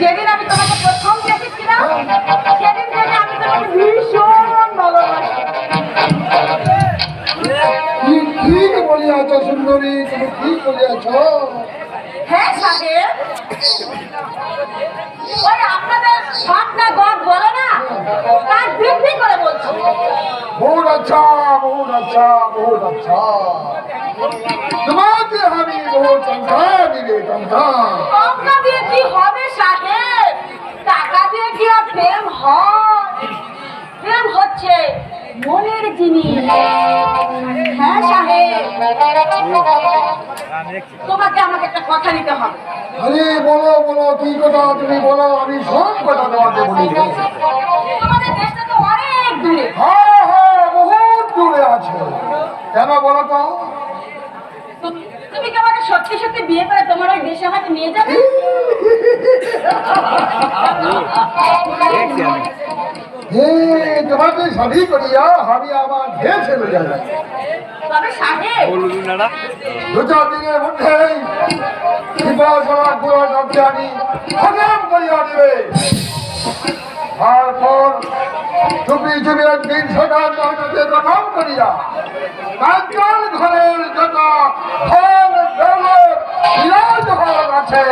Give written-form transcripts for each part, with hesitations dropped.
যেদিন আমি তোমাকে প্রথম দেখেছিলাম সেদিন থেকে আমি তোমাকে ভীষণ ভালোবাসি। ঠিক বলিয়াছ সুন্দরী, তুমি ঠিক বলিয়াছ। হ্যাঁ সাহেব, ওই আপনাদের ঘটনা গদ বলে না, তার বৃদ্ধি করে বলছি। বহুত আচ্ছা, বহুত আচ্ছা, বহুত আচ্ছা। তোমাকে আমি বহুত টঙ্কা দিবে, টঙ্কা। টঙ্কা দিয়ে কি হবে সাহেব? টাকা দিয়ে কি আর প্রেম হয়? প্রেম হচ্ছে মনের জিনিস। হ্যাঁ সাহেব, তোমাকে আমাকে একটা কথা দিতে হবে। আরে বলো বলো, কি কথা তুমি বলো, আমি সব কথা তোমাকে বলি। তোমাদের দেশটা তো অনেক দূরে। হ্যাঁ হ্যাঁ, বহুত দূরে আছে। কেন বলো তো? তুমি কি আমাকে সত্যি সত্যি বিয়ে করে তোমার ওই দেশে আমাকে নিয়ে যাবে? তোমাকে শাদি করিয়া আমি আমার দেশে চলে যাব। তবে সাহেব, দু চার দিনের মধ্যেই বিপদসভা গুলো সবকে আমি খতম করিয়া দিবে। তারপর চুপি চুপি একদিন সকাল 9টাতে প্রথম করিয়া কাঞ্চন ঘরের যত ধন দৌলত বিলাসবহুল আছে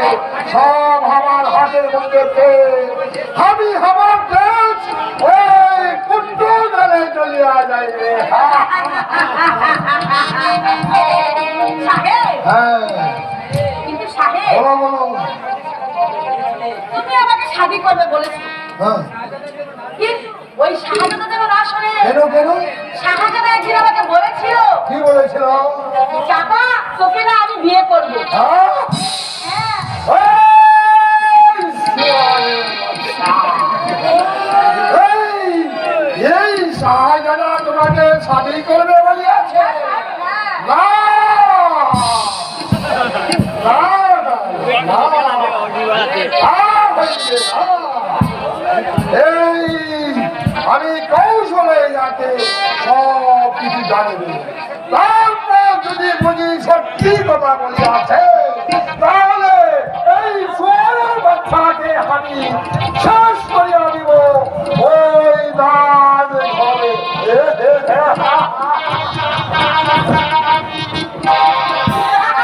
সব আমার হাতের মধ্যে পেয়ে আমি আমার দেশ ওই কুট্টু গলে চলিয়া যাইবে। সাহেব, হ্যাঁ কিন্তু সাহেব, বলো বলো। তুমি আমাকে শাদি করবে বলেছো, হ্যাঁ কিন্তু ওই শাহজাদা যেন না শোনে। কেন কেন? শাহজাদা একদিন আমাকে বলেছিল, কি বলেছিল? চাপা তোকে না আমি বিয়ে করবো। হ্যাঁ? হ্যাঁ, এই শাহজাদা তোমাকে শাদি করবে বলিয়াছে? না না, না, এই আমি কৌশলে যাকে সব কিছু জানিবে, তারপর যদি বুঝি সত্যি কথা বলিয়াছে তাহলে এই সোয়ালের বাচ্চাকে আমি